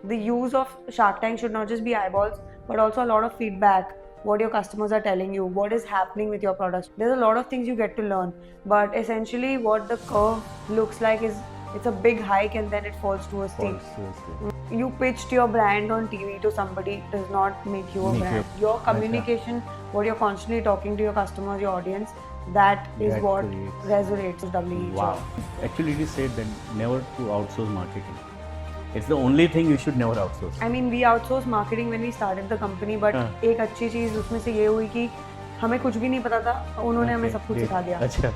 the use of Shark Tank should not just be eyeballs, but also a lot of feedback. What your customers are telling you, what is happening with your products. There's a lot of things you get to learn, but essentially, what the curve looks like is it's a big hike and then it falls to a steep. You pitched your brand on TV to somebody does not make you a brand. Your communication, what you're constantly talking to your customers, your audience, that is That what creates- resonates with WHO. Wow. Actually, it is said that never to outsource marketing. It's the only thing you should never outsource. I mean, we outsourced marketing when we started the company, but हाँ. एक अच्छी चीज़ उसमें से ये हुई कि हमें कुछ भी नहीं पता था, उन्होंने हमें सब कुछ Okay, सिखा दिया. अच्छा.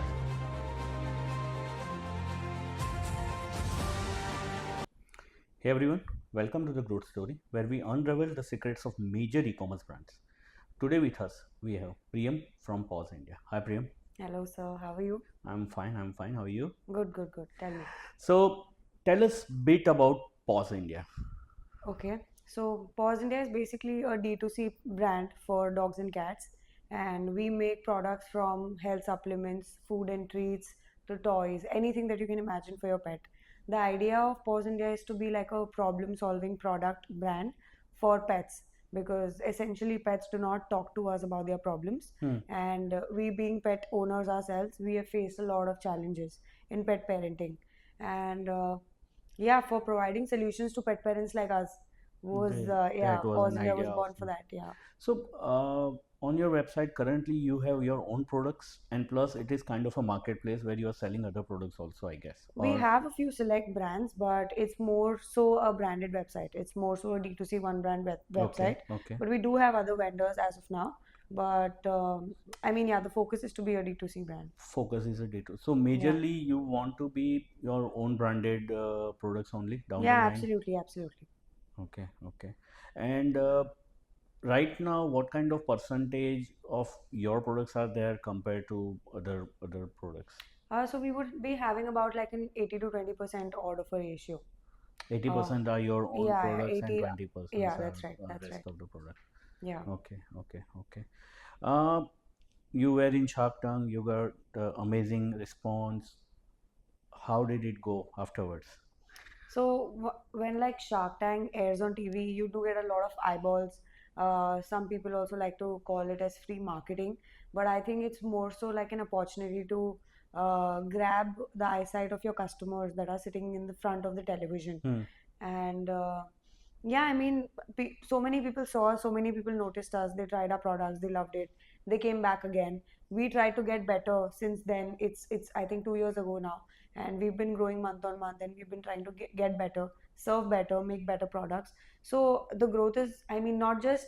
Hey everyone, welcome to the Growth Story, where we unravel the secrets of major e-commerce brands. Today with us we have Priyam from Pause India. Hi Priyam. Hello, sir. How are you? I'm fine. How are you? Good, good, good. Tell me. So tell us bit about Pause India. Okay. So Paws India is basically a D2C brand for dogs and cats, and we make products from health supplements, food and treats to toys, anything that you can imagine for your pet. The idea of Paws India is to be like a problem-solving product brand for pets because essentially pets do not talk to us about their problems, and we being pet owners ourselves, we have faced a lot of challenges in pet parenting, and yeah, for providing solutions to pet parents like us was yeah, That was Paws an India was idea born of for that. Yeah. So on your website currently you have your own products and plus it is kind of a marketplace where you are selling other products also, I guess. We Or have a few select brands, but it's more so a branded website. It's more so a D2C one brand website. okay. But we do have other vendors as of now. But I mean, yeah, the focus is to be a D2C brand. Focus is a data. So majorly you want to be your own branded products only down the Yeah, line. absolutely, absolutely. Okay. And right now, what kind of percentage of your products are there compared to other products? So we would be having about like an 80 to 20% order for ratio. 80% are your own Yeah, products and 80. 20% Yeah, are that's right. That's rest right. of the product. Yeah. Okay. Uh, you were in Shark Tank. You got amazing response. How did it go afterwards? So when like Shark Tank airs on TV, you do get a lot of eyeballs. Some people also like to call it as free marketing, but I think it's more so like an opportunity to grab the eyesight of your customers that are sitting in the front of the television. And yeah, I mean, so many people saw us, so many people noticed us. They tried our products, they loved it. They came back again. We tried to get better since then. It's I think 2 years ago now, and we've been growing month on month, and we've been trying to get better, serve better, make better products. So the growth is, I mean, not just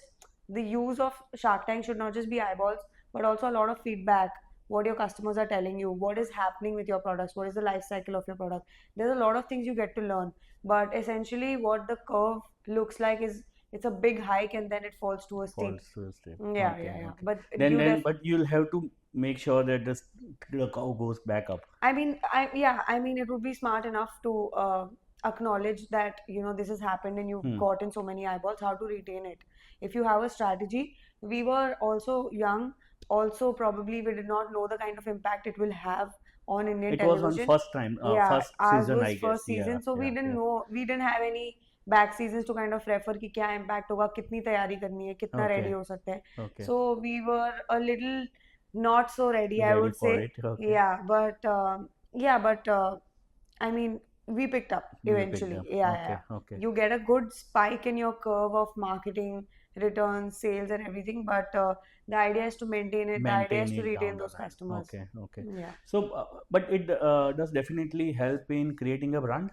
the use of Shark Tank should not just be eyeballs, but also a lot of feedback. What your customers are telling you, what is happening with your products, what is the life cycle of your product. There's a lot of things you get to learn, but essentially, what the curve looks like is it's a big hike and then it falls to a steep. Falls to a step. Yeah, Okay, yeah, yeah. okay. But Then but you'll have to make sure that the cow goes back up. I mean, I mean, it would be smart enough to acknowledge that this has happened and you've gotten so many eyeballs. How to retain it? If you have a strategy, we were also young. Also, probably we did not know the kind of impact it will have on Indian It was television. on first time, Yeah, first ours season, was I guess. first season, so we didn't Yeah. know. We didn't have any back seasons to kind of refer कि क्या impact होगा, कितनी तैयारी करनी है, कितना Okay. ready हो सकते हैं. Okay. So we were a little not so ready, I Ready would for say. it. Okay. Yeah, but I mean, we picked up We picked eventually. up. Yeah. Okay. You get a good spike in your curve of marketing, returns, sales, and everything. But the idea is to maintain it. The idea is to Maintain it retain down the those line. customers. Okay. Yeah. So, but it does definitely help in creating a brand.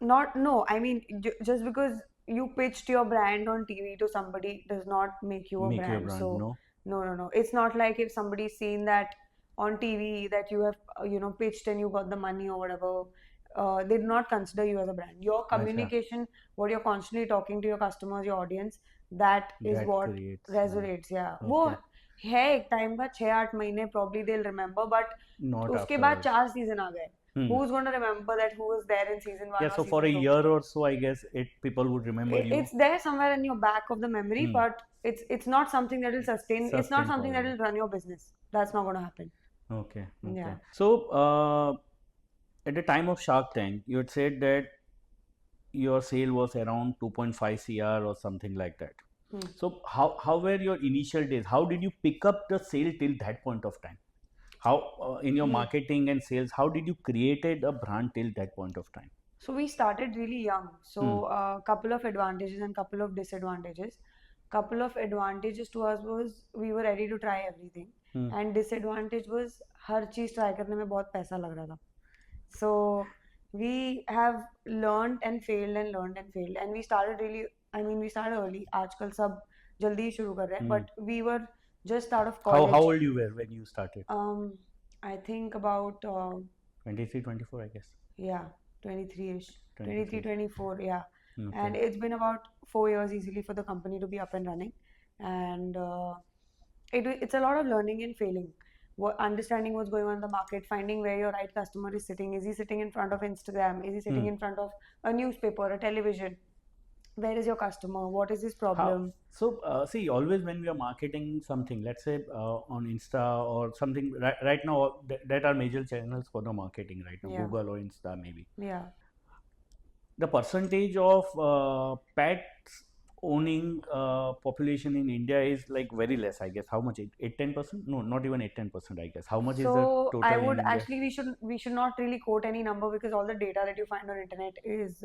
No, I mean, just because you pitched your brand on TV to somebody does not make you a Make you a brand. brand, So, no? no. It's not like if somebody's seen that on TV that you have, pitched and you got the money or whatever, they do not consider you as a brand. Your communication, what you're constantly talking to your customers, your audience, that is That what creates, resonates. Yeah. वो okay. है एक time का 6-8 महीने probably they'll remember, but Not उसके बाद afterwards. 4 season आ गए. Who's going to remember that who was there in season 1 Yeah, or so for a season 2? year or so, I guess people would remember you. It's there somewhere in your back of the memory, but it's not something that will sustain. It's not something that will run your business. That's not going to happen. Okay. Yeah. So, at the time of Shark Tank, you had said that your sale was around 2.5 cr or something like that. Hmm. So how were your initial days? How did you pick up the sale till that point of time? How in your Hmm. marketing and sales, how did you created a brand till that point of time? So we started really young. So Hmm. a couple of advantages and couple of disadvantages. Couple of advantages to us was we were ready to try everything. Hmm. And disadvantage was हर चीज try करने में बहुत पैसा लग रहा था. So we have learned and failed and we started really, I mean we started early. आजकल सब जल्दी ही शुरू कर रहे हैं, Hmm. but we were just out of how college. old you were when you started? I think about 23, 24, I guess. yeah, 23ish, 23. 23, 24, yeah. Okay. And it's been about 4 years easily for the company to be up and running, and it's a lot of learning and failing. Understanding what's going on in the market, finding where your right customer is sitting. Is he sitting in front of Instagram? Is he sitting in front of a newspaper, a television? Where is your customer? What is his problem? So see, always when we are marketing something, let's say on Insta or something, right now that are major channels for the marketing right now, Yeah. Google or Insta maybe. Yeah. The percentage of pets owning population in India is like very less, I guess. How much? 8-10%? No, not even 8-10%, I guess. How much is the So total I in would India? actually we should not really quote any number because all the data that you find on internet is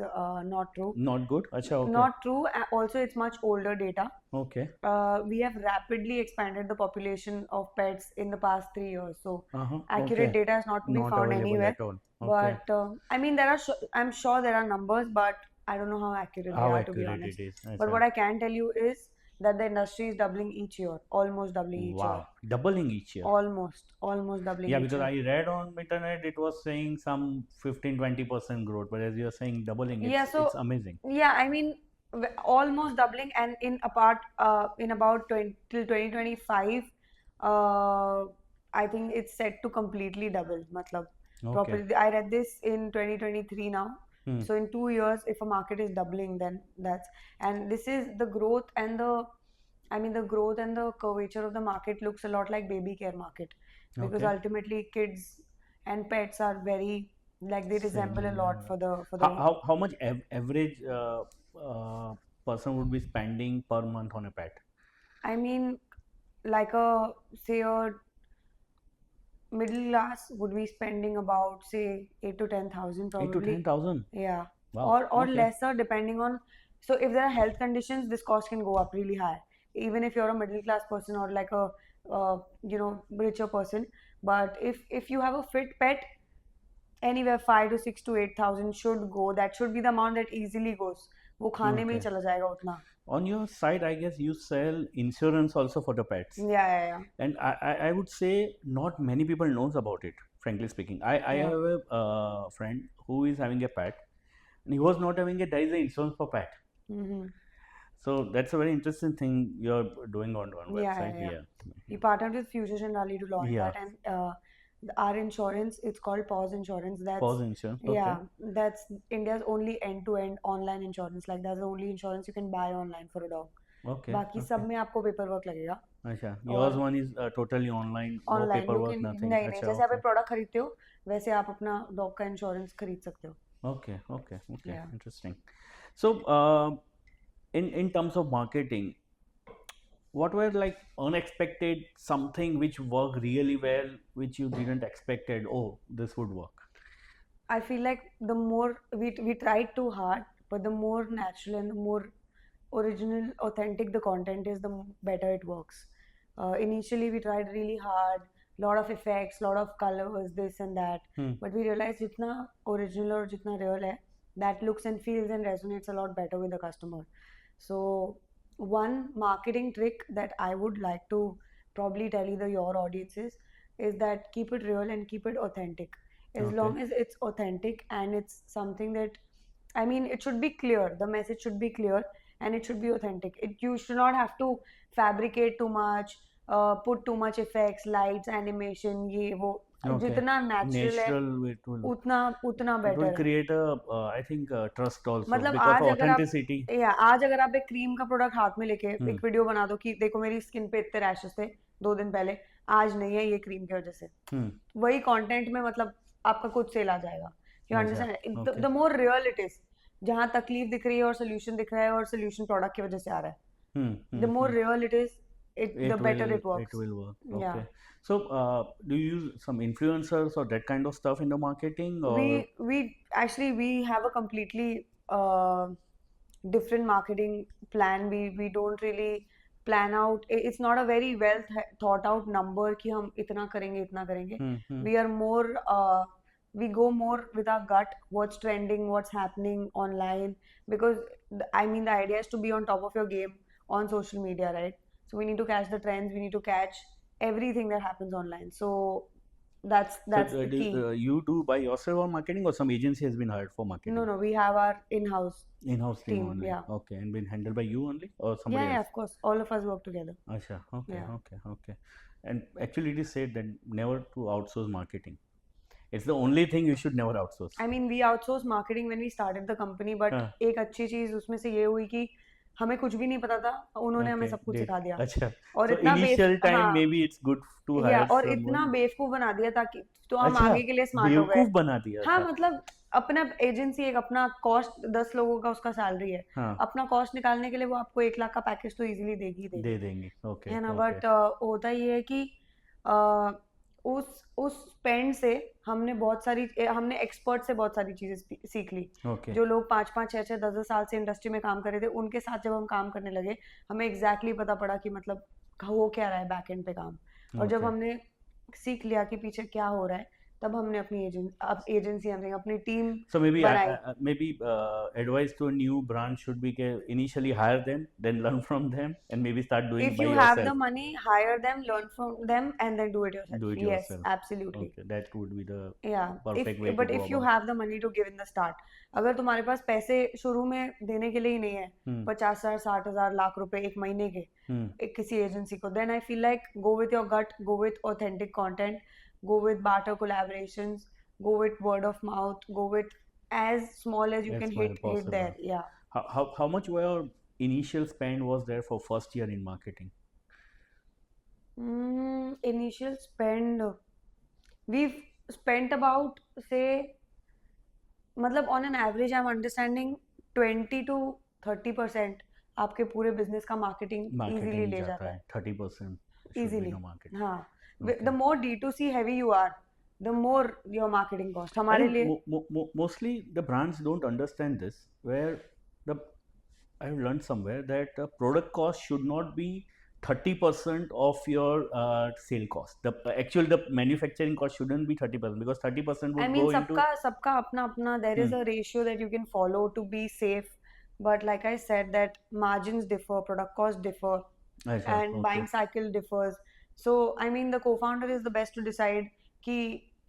not true. Not good. Acha, okay. Not true. Also, it's much older data. Okay. We have rapidly expanded the population of pets in the past 3 years. So accurate Okay. data is not to be Not found available anywhere. at all. Okay. But I mean, I'm sure there are numbers, but I don't know how accurate they How are, to be accurate honest. it is. But what I can tell you is that the industry is doubling each year, almost doubling each year. Wow, doubling each year. Almost doubling Yeah, each because year. I read on internet it was saying some 15-20% growth, but as you're saying doubling, Yeah, so it's amazing. yeah, I mean almost doubling, and in about 20 till 2025, I think it's set to completely double. Matlab, Okay. properly, I read this in 2023 now. Hmm. So in 2 years, if a market is doubling, then and this is the growth and the growth and the curvature of the market looks a lot like baby care market, because Okay. ultimately kids and pets are very, like, they resemble a lot for the How much average person would be spending per month on a pet? I mean, like say a middle class would be spending about, say, 8 to 10,000 8 to probably. 10,000. Yeah. Wow. Or Okay. lesser, depending on. So if there are health conditions, this cost can go up really high. Even if you're a middle class person or like a richer person, but if you have a fit pet, anywhere 5 to 6 to 8,000 should go. That should be the amount that easily goes. वो खाने में ही Okay. चला जाएगा उतना. On your side, I guess you sell insurance also for the pets. Yeah. And I would say not many people knows about it, frankly speaking. I Yeah. have a friend who is having a pet, and he was not having it. There is an insurance for pet. Mm-hmm. So that's a very interesting thing you're doing on website. Yeah. We partnered with Future Generali to launch Yeah. that, and our insurance, it's called Paws Insurance. That's Pause insurance. Okay. yeah, that's India's only end-to-end online insurance. Like that's the only insurance you can buy online for a dog. Okay. बाकी सब में आपको paperwork लगेगा. अच्छा, yours one is totally online, no Online, you paperwork, can nothing. नहीं अच्छा, जैसे आप okay. एक प्रोडक्ट खरीदते हो वैसे आप अपना डॉग का इंश्योरेंस खरीद सकते हो. Okay. Yeah. Interesting. So, in terms of marketing, what were like unexpected something which worked really well, which you didn't expected? Oh, this would work. I feel like the more we tried too hard, but the more natural and the more original, authentic the content is, the better it works. Initially, we tried really hard, lot of effects, lot of colors, this and that, but we realized jitna original or jitna real hai, that looks and feels and resonates a lot better with the customer. So one marketing trick that I would like to probably tell either your audiences is that keep it real and keep it authentic. As long as it's authentic and it's something that, I mean, it should be clear. The message should be clear and it should be authentic. You should not have to fabricate too much, put too much effects, lights, animation, ये वो. जितना natural है, it will उतना it better will है. create a I think trust also मतलब because आज of अगर आप authenticity. आज अगर आप एक क्रीम का प्रोडक्ट हाथ में लेके एक वीडियो बना दो कि देखो मेरी स्किन पे इतने रैशेस थे 2 दिन पहले, आज नहीं है ये क्रीम की वजह से, वही कंटेंट में मतलब आपका कुछ सेल आ जाएगा. You understand? The more real it is, जहाँ तकलीफ दिख रही है और सोल्यूशन दिख रहा है और सोल्यूशन प्रोडक्ट की वजह से आ रहा है, the more Hmm. real it is, the better it It works. will work. Yeah. Okay. So, do you use some influencers or that kind of stuff in the marketing, or We have a completely different marketing plan. We don't really plan out. It's not a very well thought out number कि हम इतना करेंगे इतना करेंगे. hmm. We are more we go more with our gut. What's trending? What's happening online? Because I mean the idea is to be on top of your game on social media, right? So we need to catch the trends. We need to catch everything that happens online. So So, that's the key. you do by yourself or marketing, or some agency has been hired for No, marketing? no, we have our in-house In-house team team. only. Yeah. Okay, and been handled by you only or somebody Yeah, else? of course. All of us work together. Acha, okay, Yeah. okay. And actually, it is said that never to outsource marketing. It's the only thing you should never outsource. I mean, we outsourced marketing when we started the company, but हाँ, एक अच्छी चीज उसमें से ये हुई कि हमें कुछ भी नहीं पता था, उन्होंने हमें okay, सब कुछ did. सिखा दिया Acha. और So इतना initial time हाँ maybe it's good to या hire और इतना someone. बेवकूफ बना दिया ताकि तो हम अच्छा, आगे के लिए स्मार्ट हो गए. बेवकूफ बना दिया हाँ था. मतलब अपना एजेंसी एक अपना कॉस्ट 10 लोगों का उसका सैलरी है, हाँ, अपना कॉस्ट निकालने के लिए वो आपको 1 लाख का पैकेज तो इजीली देगी ही दे देगी, देंगे. Okay, है ना. okay, बट होता ये है कि उस स्पेंड से हमने एक्सपर्ट से बहुत सारी चीजें सीख ली. okay. जो लोग 5-5, 6-6, 10-10 साल से इंडस्ट्री में काम कर रहे थे, उनके साथ जब हम काम करने लगे, हमें एग्जैक्टली पता पड़ा कि मतलब हो क्या रहा है बैक एंड पे काम. और जब Okay. हमने सीख लिया कि पीछे क्या हो रहा है, तब हमने अपनी एजेंसी अपनी टीम So maybe बनाई. advice to a new branch should be initially hire them, then learn from them, and maybe start doing If by you have the yourself. money, hire them, learn from them, and then do it yourself. Do it Yes, yourself. absolutely. Okay, that would be the Yeah, perfect way to but go if you about. have the money to give in the start, अगर तुम्हारे पास पैसे शुरू में देने के लिए ही नहीं है, Hmm. 50,000, 60,000, लाख रुपए एक महीने के Hmm. एक किसी एजेंसी को, then I feel like go with your gut, go with authentic content, go with barter collaborations, go with word of mouth, go with as small as you As can small hit possible. there. Yeah. How much were your initial spend was there for first year in marketing? Initial spend, we've spent about say मतलब on an average I'm understanding 20 to 30% आपके पूरे business का marketing Marketing easily ही ले जाता जाता है. है. 30% should be easily. no marketing. हाँ. Okay. The more D2C heavy you are, the more your marketing cost. I हमारे think लिए mostly the brands don't understand this, where the I've learned somewhere that the product cost should not be 30% of your sale cost. The manufacturing cost shouldn't be 30% because 30% I would mean go into. सबका अपना अपना there is a ratio that you can follow to be safe, but like I said that margins differ, product cost differ, अच्छा, and okay. buying cycle differs. So I mean the co-founder is the best to decide कि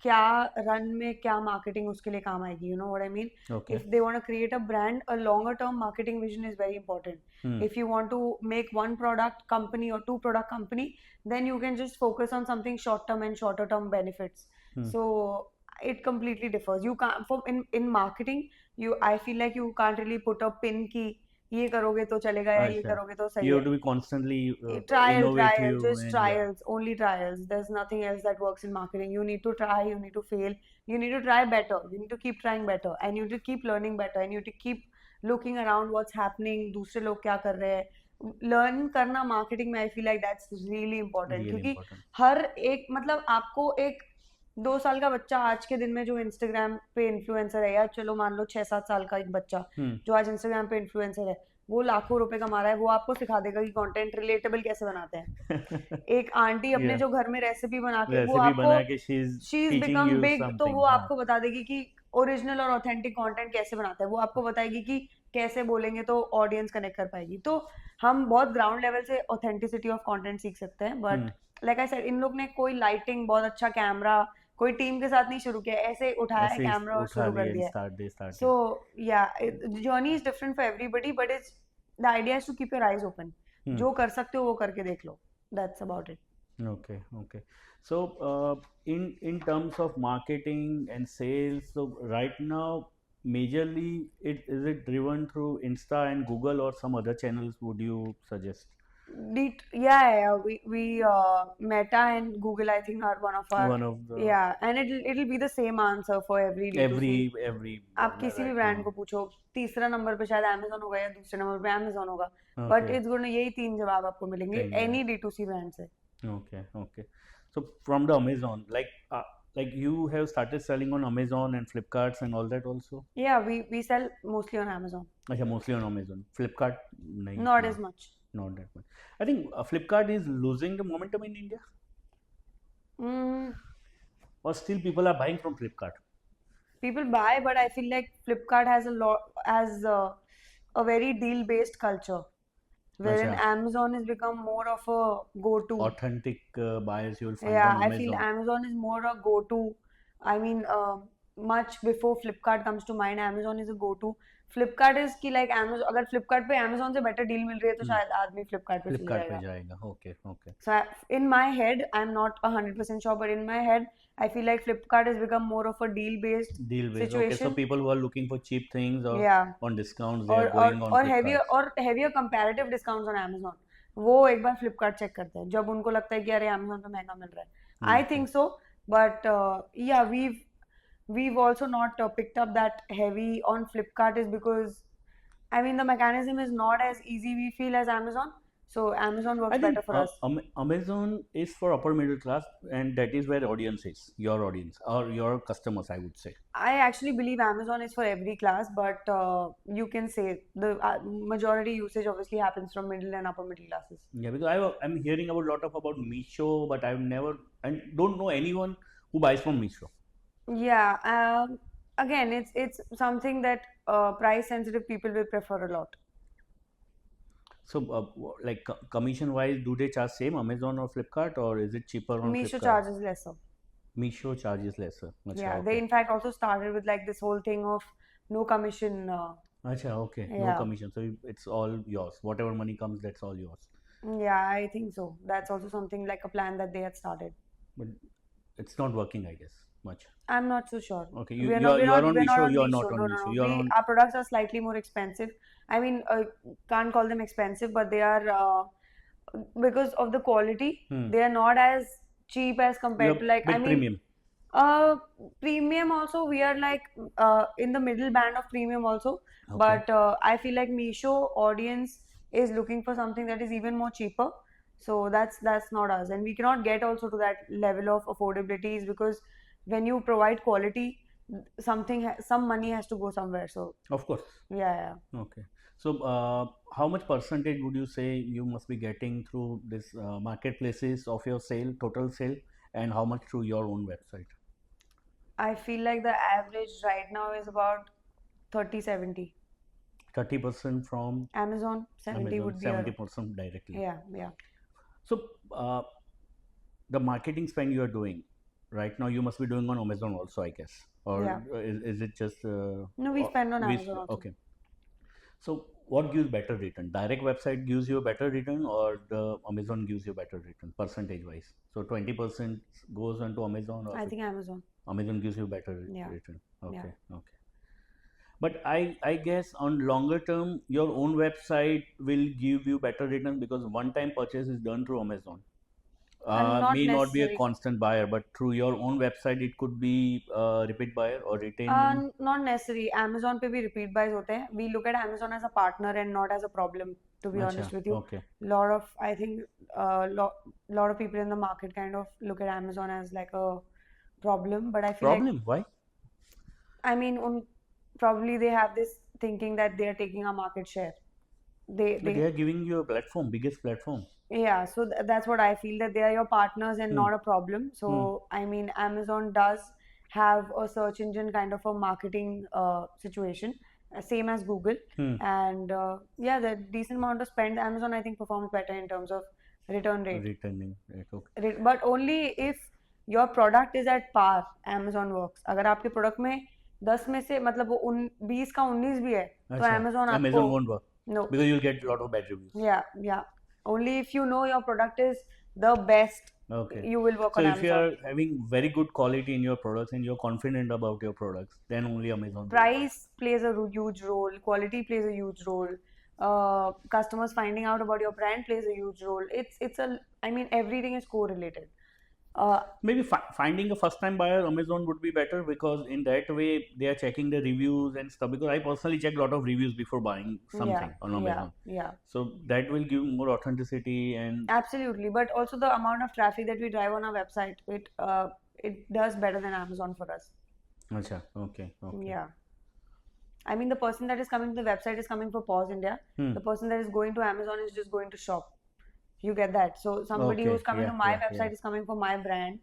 क्या run में क्या marketing उसके लिए काम आएगी. You know what I mean? Okay. If they want to create a brand, a longer term marketing vision is very important. If you want to make one product company or two product company, then you can just focus on something short term and shorter term benefits. So it completely differs. You can't in marketing, I feel like you can't really put a pin कि ये करोगे तो चलेगा या ये अच्छा. करोगे तो सही You है. have to be constantly Trial, innovative just and trials, only trials. There's nothing else that works in marketing. You need to try, you need to fail, you need to try better, you need to keep trying better, and you need to keep learning better, and you need to keep looking around what's happening, दूसरे लोग क्या कर रहे हैं. Learn करना marketing में I feel like that's really important. really क्योंकि important. हर एक मतलब आपको एक 2 साल का बच्चा आज के दिन में जो इंस्टाग्राम पे इन्फ्लुएंसर है, या चलो मान लो 6-7 साल का एक बच्चा जो आज इंस्टाग्राम पे इन्फ्लुएंसर है, वो लाखों रुपए कमा रहा है, वो आपको सिखा देगा कि कंटेंट रिलेटेबल कैसे बनाते हैं. एक आंटी अपने Yeah. जो घर में रेसिपी बना के वो रेसिपी आपको बना के she is she is teaching become you big, तो समथिंग. वो हाँ. आपको बता देगी कि ओरिजिनल और ऑथेंटिक कंटेंट कैसे बनाता है. वो आपको बताएगी कि कैसे बोलेंगे तो ऑडियंस कनेक्ट कर पाएगी. तो हम बहुत ग्राउंड लेवल से ऑथेंटिसिटी ऑफ कंटेंट सीख सकते हैं. बट लाइक आई सेड, इन लोग ने कोई लाइटिंग, बहुत अच्छा कैमरा, कोई टीम के साथ नहीं शुरू किया, ऐसे उठाया है ऐसे ही कैमरा और उठा शुरू कर लिए दिया. start So yeah, journey is different for everybody, but it's the idea is to keep your eyes open. जो कर सकते हो वो करके देख लो. That's about it. Okay. So in terms of marketing and sales, so right now majorly is it driven through Insta and Google or some other channels would you suggest? Yeah. We Meta and Google, I think, are one of our, One of the yeah, and it'll be the same answer for every D2C. every आप किसी भी right brand now. को पूछो, तीसरा number पे शायद Amazon होगा या दूसरे नंबर पे Amazon होगा, बट Okay. इट्स गोना यही तीन जवाब आपको मिलेंगे Thing, yeah. Any D2C brand से. Okay, okay. So from the Amazon, like you have started selling on Amazon and Flipkarts and all that also? Yeah, we sell mostly on Amazon, अच्छा, mostly on Amazon. Flipkart, नहीं not इतना, as much. not that much. I think Flipkart is losing the momentum in India, Mm, or still people are buying from Flipkart. People buy, but I feel like Flipkart has a very deal-based culture, wherein अच्छा, Amazon has become more of a go-to. authentic buyers you will find Yeah, on I feel Amazon. Amazon is more a go-to. I mean, much before Flipkart comes to mind, Amazon is a go-to. Flipkart is कि like Amazon, अगर Flipkart पे Amazon से better deal मिल रही है तो Hmm. शायद आदमी Flipkart पे चले Flipkart पे जाएगा. जाएगा. Okay, okay. So in my head, I'm not 100% sure, but in my head, I feel like Flipkart has become more of a deal-based Deal based. Okay, so situation. people who are looking for cheap things or Yeah. on discounts, they और are going on Flipkart. heavier comparative discounts on Amazon. वो एक बार Flipkart check करते हैं जब उनको लगता है कि अरे Amazon पे महंगा मिल रहा है. I Okay. think so, but yeah, we've also not picked up that heavy on Flipkart is because I mean the mechanism is not as easy we feel as Amazon. So Amazon I works think better for us. Amazon is for upper middle class, and that is where audience is, your audience or your customers, I would say. I actually believe Amazon is for every class, but you can say the majority usage obviously happens from middle and upper middle classes. Yeah, because I'm hearing about lot of about Meesho, but I've never and don't know anyone who buys from Meesho. Yeah, again, it's something that price sensitive people will prefer a lot. So, like commission wise, do they charge same Amazon or Flipkart, or is it cheaper on Meesho Flipkart? charges lesser. Meesho charges lesser. Acha, Yeah, they okay. in fact also started with like this whole thing of no commission. Acha, okay. No Yeah, commission, so it's all yours. Whatever money comes, that's all yours. yeah, I think so. That's also something like a plan that they had started. But it's not working, I guess, much. I'm not so sure. Okay, We're not, we're you are not, on we're not Meesho. on You are Meesho. not on No, no, Meesho. no. You are on. Our products are slightly more expensive. I mean, can't call them expensive, but they are because of the quality. Hmm. They are not as cheap as You compared are to like I bit mean, premium. premium also we are like in the middle band of premium also. Okay. But I feel like Meesho audience is looking for something that is even more cheaper. So that's not us, and we cannot get also to that level of affordability because when you provide quality, some money has to go somewhere. So Of course. yeah. Okay. So, how much percentage would you say you must be getting through this marketplaces of your sale, total sale, and how much through your own website? I feel like the average right now is about 30-70. 30% from Amazon, 70 Amazon, would be a 70% directly. yeah. So, the marketing spend you are doing right now, you must be doing on Amazon also, I guess, or Yeah. is it just No, we spend on we Amazon also. okay. So, what gives better return? Direct website gives you a better return, or the Amazon gives you better return percentage wise? So, 20% goes onto Amazon, or I think Amazon. Amazon gives you better Yeah. return. Okay, Yeah. okay. But I guess on longer term, your own website will give you better return because one time purchase is done through Amazon. Not May not be a necessary. constant buyer, but through your own website, it could be repeat buyer or retain. Not necessary. Amazon पे भी repeat buys होते हैं. We look at Amazon as a partner and not as a problem, to be honest Acha, with you. okay. Lot of, I think, lot of people in the market kind of look at Amazon as like a problem, but I feel like, Problem? Why? I mean, probably they have this thinking that they are taking a market share. But they are giving you a platform, biggest platform. Yeah, so that's what I feel, that they are your partners and Hmm. not a problem. So I mean, Amazon does have a search engine kind of a marketing situation, same as Google. Hmm. And yeah, the decent amount of spend, Amazon I think performs better in terms of return rate. Returning rate, okay. But only if your product is at par, Amazon works. अगर आपके product में 10 में से मतलब वो 20 का 19 भी है तो Acha, Amazon Amazon आपको won't work no. because you'll get a lot of bad reviews. Yeah. Only if you know your product is the best, Okay. you will work So on if you Amazon. are having very good quality in your products and you're confident about your products, then only Amazon will work. Price plays a huge role, quality plays a huge role. customers finding out about your brand plays a huge role. I mean, everything is correlated. Maybe finding a first time buyer Amazon would be better, because in that way they are checking the reviews and stuff, because I personally check a lot of reviews before buying something on Amazon. Yeah, So that will give more authenticity. And absolutely. But also the amount of traffic that we drive on our website, it does better than Amazon for us. Acha, okay. Yeah. I mean, the person that is coming to the website is coming for Pause India. The person that is going to Amazon is just going to shop. You get that? So somebody Okay, who's coming to yeah, my yeah, website yeah. is coming for my brand,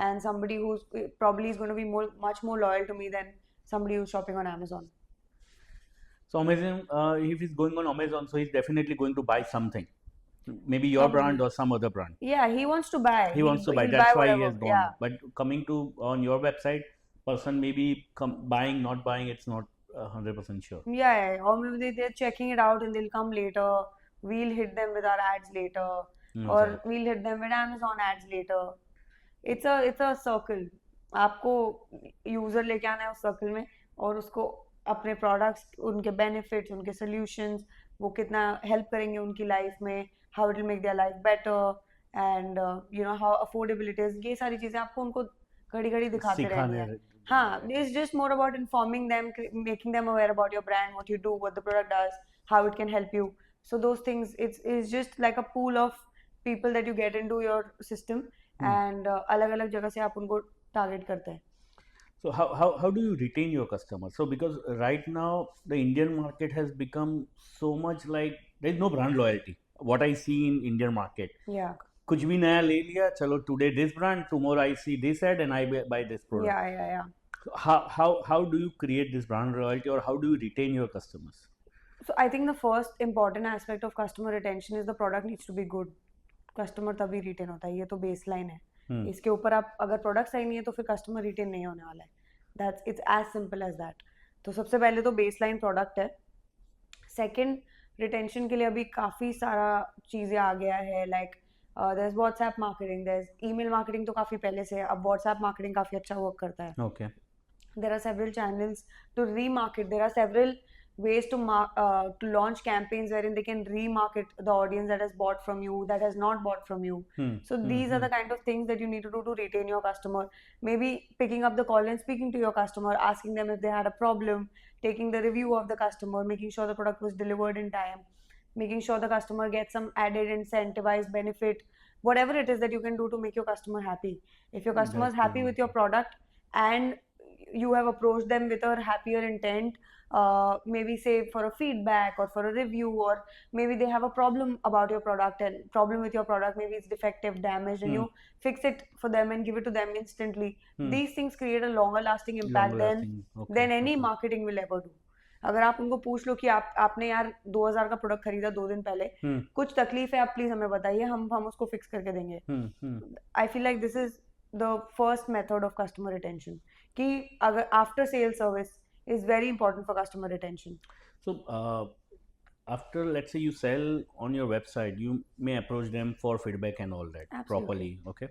and somebody who's probably is going to be much more loyal to me than somebody who's shopping on Amazon. So Amazon, if he's going on Amazon, so he's definitely going to buy something, maybe your Probably. brand or some other brand. Yeah, he wants to buy. He wants to buy. He'll That's buy why he whatever. has gone. Yeah. But coming to on your website, person maybe buying, not buying, it's not 100% sure. Yeah, or maybe they're checking it out and they'll come later. We'll hit them with our ads later, or we'll hit them with Amazon ads later. It's a circle. आपको user लेके आना है उस circle में, और उसको अपने products, उनके बेनिफिट्स, उनके सॉल्यूशंस, वो कितना हेल्प करेंगे उनकी लाइफ में, how it will make their life better, and you know how affordable it is. ये सारी चीजें आपको उनको घड़ी घड़ी दिखाते रहनी है. हाँ, it's just more about informing them, making them aware about your brand, what you do, what the product does, how it can help you. So those things, it's just like a pool of people that you get into your system, and अलग-अलग जगह से आप उनको target करते हैं. So how do you retain your customers? So because right now the Indian market has become so much like there is no brand loyalty. What I see in Indian market. Yeah. कुछ भी नया ले लिया, चलो today this brand, tomorrow I see this ad and I buy this product. Yeah. So how do you create this brand loyalty, or how do you retain your customers? So I think the first important aspect of customer retention is the product needs to be good. Customer तभी retain होता है, ये तो baseline है. इसके ऊपर आप अगर प्रोडक्ट सही नहीं है तो फिर कस्टमर रिटेन नहीं होने वाला है. That's it's as simple as that. तो सबसे पहले तो बेसलाइन प्रोडक्ट है. सेकंड, रिटेंशन के लिए अभी काफ़ी सारा चीज़ें आ गया है. Like there is WhatsApp marketing, there is email marketing, तो काफ़ी पहले से है. अब व्हाट्सएप मार्केटिंग काफ़ी अच्छा वर्क करता है. Okay. There are several channels to remarket. There are several ways to launch campaigns wherein they can remarket the audience that has bought from you, that has not bought from you. So these are the kind of things that you need to do to retain your customer. Maybe picking up the call and speaking to your customer, asking them if they had a problem, taking the review of the customer, making sure the product was delivered in time, making sure the customer gets some added incentivized benefit, whatever it is that you can do to make your customer happy. If your customer is happy with your product and you have approached them with a happier intent, maybe say for a feedback or for a review, or maybe they have a problem about your product and problem with your product, maybe it's defective, damaged, and you fix it for them and give it to them instantly. These things create a longer lasting impact than any marketing will ever do. अगर आप उनको पूछ लो कि आपने यार 2000 का product खरीदा 2 दिन पहले, कुछ तकलीफ है, आप प्लीज हमें बताइए, हम उसको फिक्स करके देंगे. I feel like this is the first method of customer retention, कि अगर after sale service is very important for customer retention. So after, let's say, you sell on your website, you may approach them for feedback and all that. Absolutely. Properly. Okay.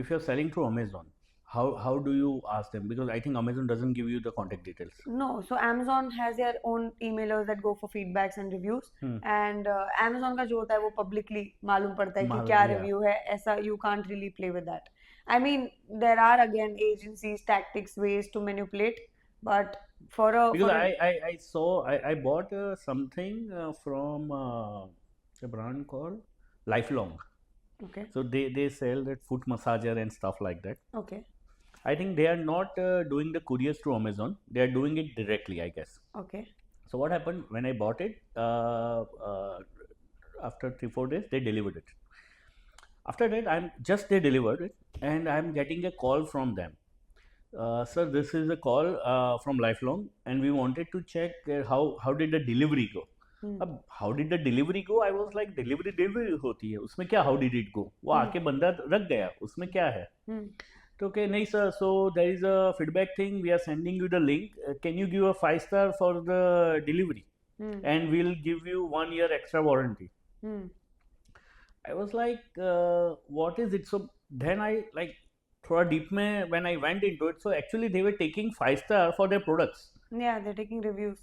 If you're selling through Amazon, how do you ask them? Because I think Amazon doesn't give you the contact details. No, so Amazon has their own emailers that go for feedbacks and reviews, and Amazon का जो होता है वो publicly मालूम पड़ता है कि क्या review है. ऐसा you can't really play with that. I mean, there are again agencies, tactics, ways to manipulate. But because I saw I bought something from a brand called Lifelong. Okay. So they sell that foot massager and stuff like that. Okay. I think they are not doing the couriers through Amazon. They are doing it directly, I guess. Okay. So what happened when I bought it? After 3-4 days, they delivered it. After that, they delivered it, and I'm getting a call from them. Sir, this is a call from Lifelong, and we wanted to check how did the delivery go. अब how did the delivery go? I was like, delivery होती है, उसमें क्या how did it go? वो आके बंदा रख गया, उसमें क्या है? तो okay, नहीं sir, so there is a feedback thing, we are sending you the link, can you give a 5-star for the delivery, and we'll give you 1 year extra warranty. I was like, what is it? So then I like थोड़ा deep में when I went into it, so actually they were taking 5-star for their products. Yeah, they're taking reviews.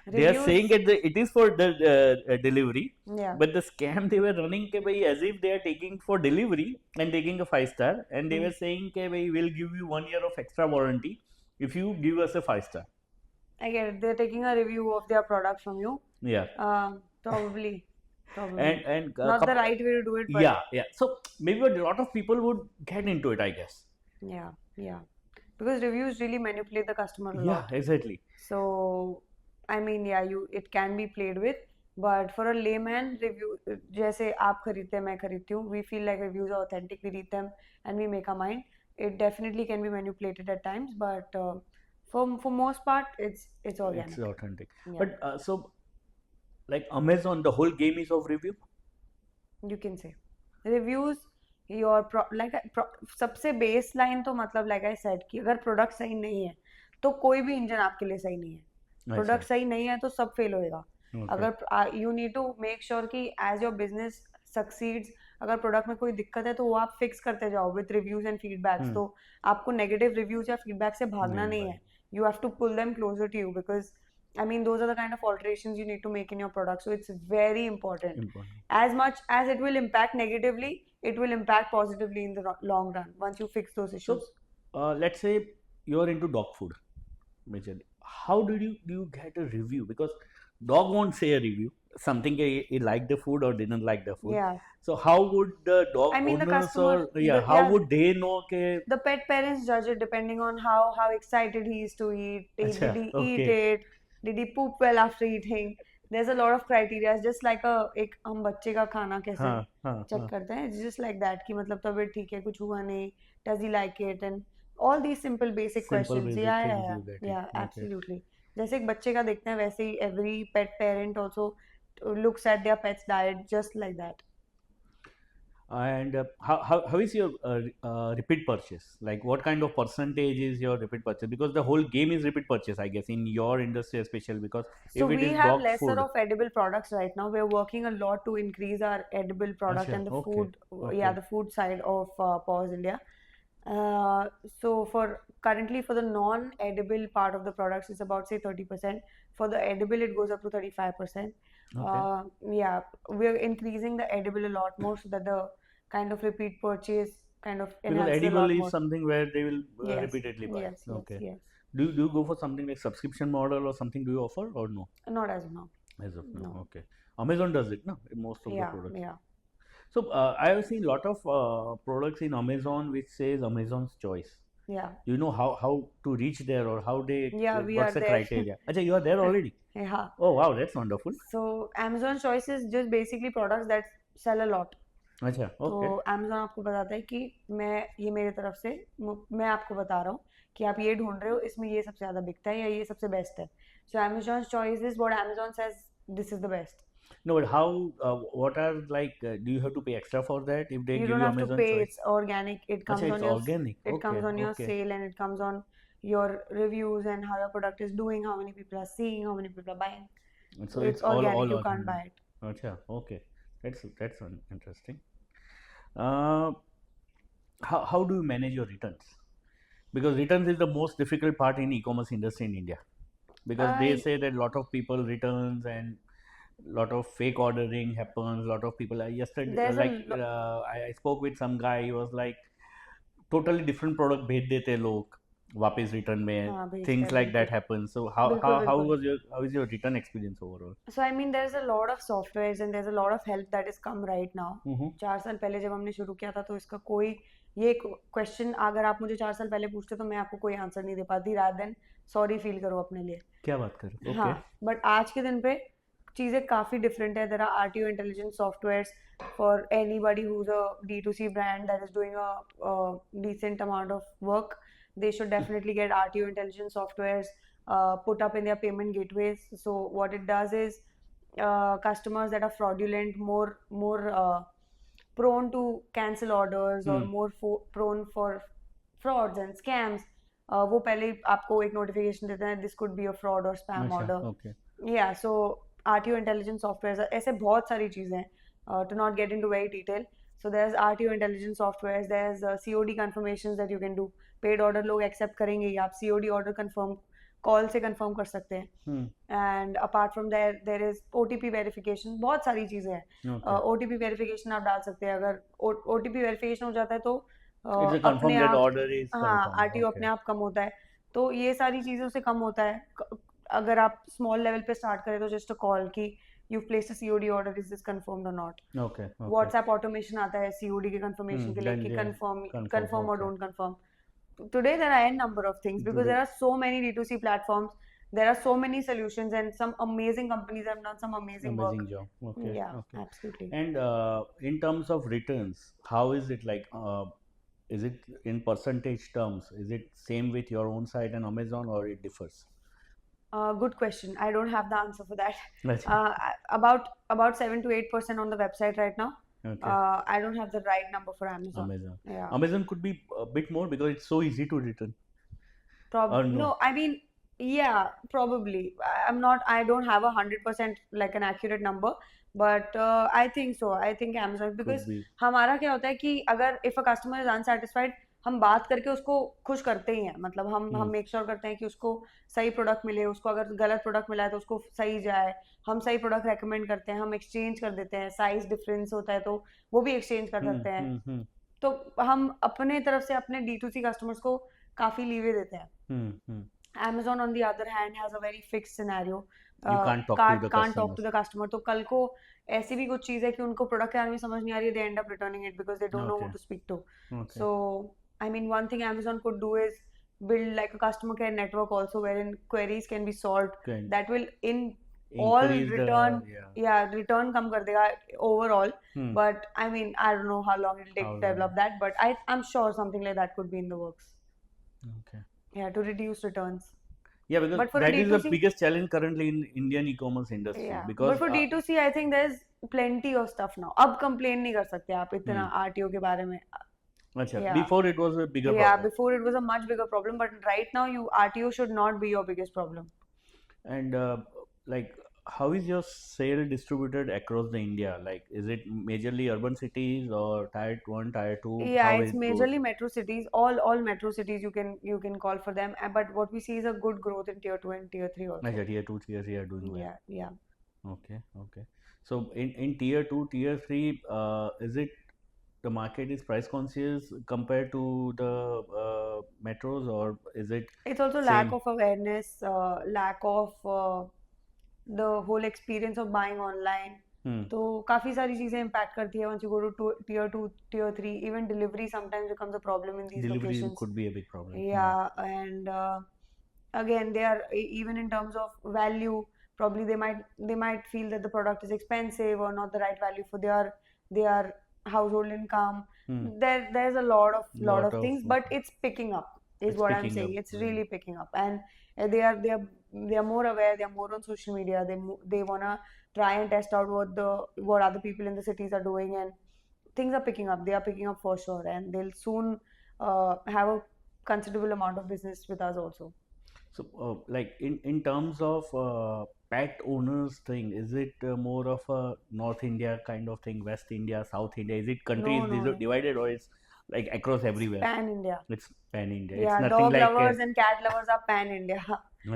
They are saying Reviews, that it is for the delivery, yeah. but the scam they were running ke bhai, as if they are taking for delivery and taking a 5 star, and they Mm. were saying ke bhai, we'll give you 1 year of extra warranty if you give us a 5 star. I get it. They're taking a review of their product from you. Yeah, Probably, and probably. a Not the couple, right way to do it, but yeah. So maybe a lot of people would get into it, I guess. yeah, yeah. Because reviews really manipulate the customer a Yeah, lot. exactly. So, I mean, yeah, it can be played with, but for a layman, review जैसे आप खरीदते हैं मैं खरीदती हूँ, we feel like reviews are authentic, we read them and we make our mind. It definitely can be manipulated at times, but for most part, it's It's organic. authentic. Yeah, But so like Amazon, the whole game is of review. you can say reviews. Your सबसे base line तो मतलब like I said कि अगर product सही नहीं है तो कोई भी इंजन आपके लिए सही नहीं है. अच्छा. प्रोडक्ट सही नहीं है तो सब फेल होएगा. Okay. अगर you need to make sure कि एज योर बिजनेस सक्सीड्स, अगर प्रोडक्ट में कोई दिक्कत है तो वो आप फिक्स करते जाओ विद रिव्यूज एंड फीडबैक्स. तो आपको नेगेटिव रिव्यूज या फीडबैक से भागना नहीं है. You have to pull them closer to you because I mean those are the kind of alterations you need to make in your product. So it's very important. As much as it will impact negatively, it will impact positively in the long run once you fix those issues. So let's say you're into dog food majorly. How do you get a review? Because dog won't say a review. Something he liked the food or didn't like the food. Yeah. So how would the dog I mean the owners customer, or how would they know ke the pet parents judge it depending on how excited he is to eat. Acha, Did he eat okay. it? Did he poop well after eating? There's a lot of criteria. Just like एक हम बच्चे का खाना कैसे हाँ, check करते हैं. It's just like that कि मतलब तबीयत ठीक है, कुछ हुआ नहीं, does he like it, and all these simple basic questions. basic Yeah, things yeah, you get yeah, it. Okay. absolutely. जैसे एक बच्चे का देखते हैं वैसे ही every pet parent also looks at their pet's diet just like that. And how is your repeat purchase? Like what kind of percentage is your repeat purchase? Because the whole game is repeat purchase, I guess, in your industry especially. Because So if it we is have dog lesser food, of edible products right now. We're working a lot to increase our edible product Acha, and the okay, food, okay. yeah, the food side of Paws India. So for currently for the non-edible part of the products, it's about say 30%. For the edible, it goes up to 35%. Okay. Yeah, we're increasing the edible a lot more so that the kind of repeat purchase kind of Because enhances a edible lot is more. something where they will Yes, repeatedly buy. yes, yes, Okay. yes. Do you go for something like subscription model or something? Do you offer or no? Not as of now. As of now, No. okay. Amazon does it, no? In most of the Yeah, products. yeah. So I have seen a lot of products in Amazon which says Amazon's choice. Yeah. Do you know how to reach there or how they Yeah, we what's are the there. criteria? Acha, you are there already. Yeah. Oh wow, that's wonderful. So Amazon Choice is just basically products that sell a lot. अच्छा, तो okay. Amazon आपको बताता है कि ये मेरे तरफ से मैं आपको बता रहा हूँ कि आप ये ढूंढ रहे हो, इसमें ये सबसे ज़्यादा बिकता है या ये सबसे बेस्ट है. So Amazon Choice is what Amazon says this is the best. No, but how? What are like? Do you have to pay extra for that if they You give don't you have to Amazon pay. Choice? It's organic. It comes Acha, on it's your organic. it Okay, comes on your okay. sale and it comes on your reviews and how your product is doing, how many people are seeing, how many people are buying. So it's organic. all You organic. can't buy it. Acha, okay. That's interesting. Uh, how do you manage your returns? Because returns is the most difficult part in e-commerce industry in India. Because they say that a lot of people returns and lot of fake ordering happens. Lot of people. Yesterday, There's a I spoke with some guy. He was like, totally different product भेज देते लोग वापस return में. हाँ, भेजते Things हैं, like that बिल्कुल. happen. So how बिल्कुल. is your return experience overall? So I mean there's a lot of softwares and there's a lot of help that has come right now. 4 साल पहले जब हमने शुरू किया था तो इसका कोई ये क्वेश्चन अगर आप मुझे 4 साल पहले पूछते तो मैं आपको कोई आंसर नहीं दे पाती. rather than सॉरी फील करो अपने लिए. क्या बात कर रहे हो? हाँ, बट आज के दिन पे चीज़ें काफ़ी डिफरेंट है. there are RTO intelligence softwares for anybody who's a D2C brand that is doing a decent amount of work. They should definitely get RTO intelligence softwares put up in their payment gateways. So what it does is customers that are fraudulent, more prone to cancel orders or more prone for frauds and scams, वो पहले आपको एक notification देते हैं this could be a fraud or spam order. Okay. Yeah, so RTO intelligence softwares ऐसे बहुत सारी चीज़ें हैं. To not get into very detail, so there's RTO intelligence softwares, there's COD confirmations that you can do. Paid order लोग accept करेंगे ही. आप COD order confirm call से confirm कर सकते हैं. Hmm. And apart from there is OTP verification. बहुत सारी चीज़ें हैं. Okay. OTP वेरिफिकेशन आप डाल सकते हैं. अगर OTP वेरिफिकेशन हो जाता है तो It's a अपने confirm that आप, order is हाँ, confirmed. RTO Okay. अपने आप कम होता है. तो ये सारी चीज़ों से कम होता है. अगर आप स्मॉल लेवल पे स्टार्ट करें तो जस्ट अ कॉल कि you place a COD order, is this confirmed or not. Okay. Okay. WhatsApp automation आता है COD के कंफर्मेशन के लिए Then कि they कंफर्म confirm. कंफर्म और Okay. Don't confirm. Today there are n number of things because Today. there are so many D2C platforms. There are so many solutions and some amazing companies have done some amazing work. Amazing job. Okay. Yeah, Okay. absolutely. And in terms of returns, how is it like? Is it in percentage terms? Is it same with your own site and Amazon, or it differs? Good question. I don't have the answer for that. Right. About 7 to 8% on the website right now. Okay. I don't have the right number for Amazon. Amazon. Yeah. Amazon could be a bit more because it's so easy to return. Or no? No, I mean, yeah, probably. I don't have 100% like an accurate number, but I think so. I think Amazon, because Could be. हमारा क्या होता है कि अगर if a customer is unsatisfied, हम बात करके उसको खुश करते ही हैं. मतलब हम मेक श्योर करते हैं कि उसको सही प्रोडक्ट मिले. उसको अगर गलत प्रोडक्ट मिला है तो उसको सही जाए. हम सही प्रोडक्ट रेकमेंड करते हैं. हम एक्सचेंज कर देते हैं. साइज डिफरेंस होता है तो वो भी एक्सचेंज कर सकते हैं. तो हम अपने तरफ से अपने D2C कस्टमर्स को काफी लीवे देते हैं. Amazon on the other hand has a very fixed scenario. You can't talk to the can't talk to customers. the customer. तो कल को ऐसी भी कुछ चीज़ है कि उनको प्रोडक्ट के बारे में समझ नहीं आ रही है. They end up returning it because they don't know who Okay. to speak to. Okay. So I mean, one thing Amazon could do is build like a customer care network also, wherein queries can be solved. Can That will in all increase the return, yeah. return कम कर देगा overall. Hmm. But I mean, I don't know how long it'll take How to develop that, but I'm sure something like that could be in the works. Okay. Yeah, to reduce returns. Yeah, because But for a that is the D2C, biggest challenge currently in Indian e-commerce industry. yeah. Because But for D2C, I think there's plenty of stuff now. अब complain नहीं कर सकते आप इतना RTO के बारे में. अच्छा, Yeah. before it was a bigger Yeah, problem. before it was a much bigger problem, but right now RTO should not be your biggest problem. And like, how is your sale distributed across the India? Like, is it majorly urban cities or tier 1, tier 2? Yeah, How it's it goes? majorly metro cities. All metro cities you can call for them. But what we see is a good growth in tier 2 and tier 3 also. अच्छा, tier 2, tier 3 are doing well. Yeah, yeah. Okay, okay. So in tier 2, tier 3, is it the market is price conscious compared to the metros, or is it It's also lack same? of awareness, lack of the whole experience of buying online. तो काफी सारी चीजें impact करती है. Once you go to tier 2, tier 3, even delivery sometimes becomes a problem in these Delivery locations. could be a big problem. Yeah, and again, they are even in terms of value, probably they might feel that the product is expensive or not the right value for their household income. There's a lot of things, but it's picking up, is what I'm saying. It's really picking up, and they are more aware. They are more on social media. They wanna try and test out what other people in the cities are doing, and things are picking up. They are picking up for sure, and they'll soon have a considerable amount of business with us also. So, like in terms of pet owners thing, is it more of a North India kind of thing, West India, South India? Is it countries No. divided, or it's like across everywhere? Pan India. It's pan India. Yeah, it's nothing dog like lovers and cat lovers are pan India.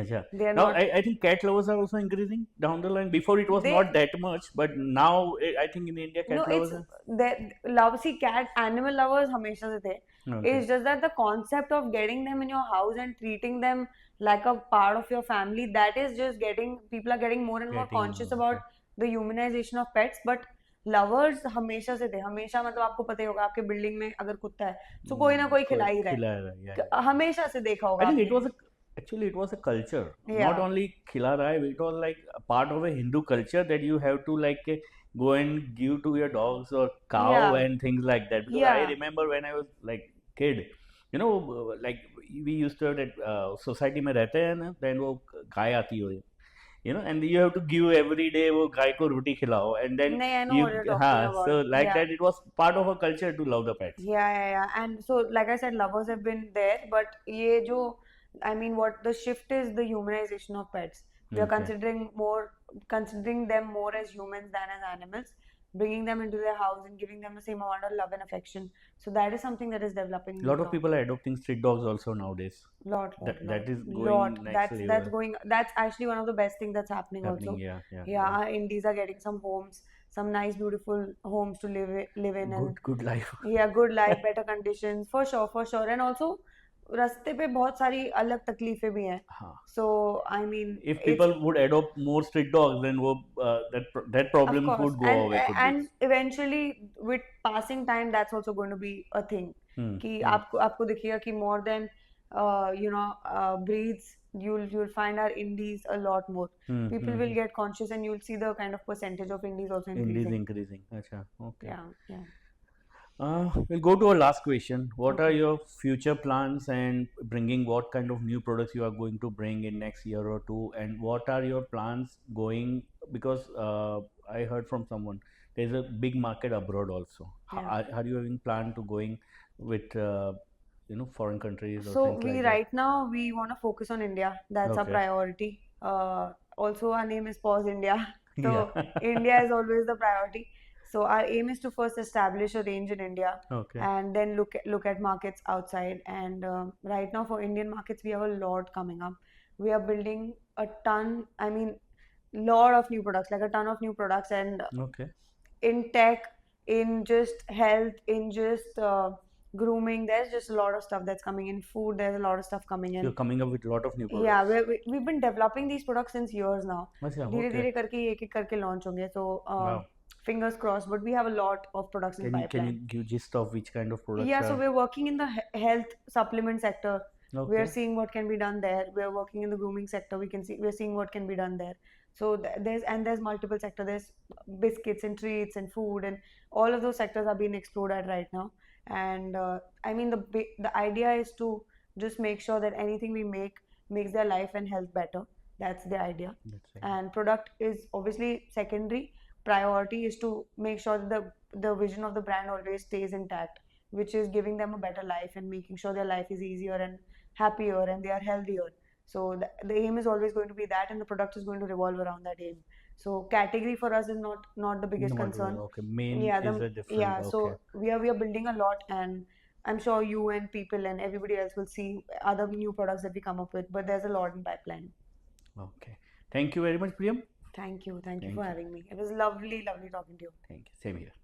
Achha. They are Now not. I think cat lovers are also increasing down the line. Before it was not that much, but now I think in India cat lovers are. See, cat animal lovers हमेशा से थे. Okay. It's just that the concept of getting them in your house and treating them like a part of your family, that is just people are getting more and more conscious about the humanization of pets. But lovers हमेशा से थे. हमेशा मतलब आपको पता ही होगा, आपके building में अगर कुत्ता है तो कोई ना कोई खिला ही रहा है. हमेशा से देखा होगा. I think actually it was a culture. Yeah. Not only khila raha hai, it was like a part of a Hindu culture that you have to like go and give to your dogs or cow and things like that. Because I remember when I was like kid, you know, like we used to have that society में रहते हैं ना, then वो गाय आती हो, you know, and you have to give every day वो गाय को रोटी खिलाओ, and then I know what you're talking about. so like that it was part of a culture to love the pets. Yeah. And so like I said, lovers have been there, but ये जो what the shift is the humanization of pets. We are considering them more as humans than as animals. bringing them into their house and giving them the same amount of love and affection. So that is something that is developing A lot of now. people are adopting street dogs also nowadays. Lot, That is lot. going next That's level. going. That's actually one of the best things that's happening Happening. also. Yeah, yeah, Yeah, yeah. our indies are getting some homes, some nice, beautiful homes to live in, and Good life. yeah, good life, better conditions, for sure, for sure. And also, रास्ते पे बहुत सारी अलग तकलीफें भी हैं. हाँ. So I mean, If it's people would adopt more street dogs, then that of problem course, would go away. Could be. and eventually with passing time, that's also going to be a thing. Hmm. कि Hmm. आपको दिखेगा कि more than breeds, you'll find our indies a lot more. Hmm. People Hmm. will get conscious, and you'll see the kind of percentage of indies also Indies increasing. increasing. Acha. Okay. Yeah, yeah. We'll go to our last question. What are Okay. your future plans and bringing what kind of new products you are going to bring in next year or two? And what are your plans going? Because I heard from someone there's a big market abroad also. Yeah. Are you having plan to going with foreign countries or So things we like that? right now we want to focus on India. That's our Okay. priority. Also our name is Pause India. So Yeah. India is always the priority. So our aim is to first establish a range in India Okay. and then look at markets outside. And right now for Indian markets we have a lot coming up. We are building a ton. I mean, lot of new products, like a ton of new products, and Okay. in tech, in just health, in just grooming. There's just a lot of stuff that's coming in. Food, there's a lot of stuff coming You're in. coming up with a lot of new Yeah, products. we've been developing these products since years now. Acha, धीरे okay. धीरे करके एक एक करके launch होंगे. So Wow. fingers crossed. But we have a lot of products in Can you pipeline. give gist of which kind of products Yeah, so are? we're working in the health supplement sector. We're Okay. seeing what can be done there. We're working in the grooming sector. We're seeing what can be done there. So there's multiple sector. There's biscuits and treats and food, and all of those sectors are being explored at right now. And I mean the idea is to just make sure that anything we make makes their life and health better. That's the idea. That's it. And product is obviously secondary. Priority is to make sure that the vision of the brand always stays intact, which is giving them a better life and making sure their life is easier and happier and they are healthier. So the aim is always going to be that, and the product is going to revolve around that aim. So category for us is not the biggest concern. Okay. Main Yeah, is a different. yeah. So Okay. we are building a lot, and I'm sure you and people and everybody else will see other new products that we come up with. But there's a lot in pipeline. Okay. Thank you very much, Priyam. Thank you Thank for you. having me. It was lovely talking to you. Thank you. Same here.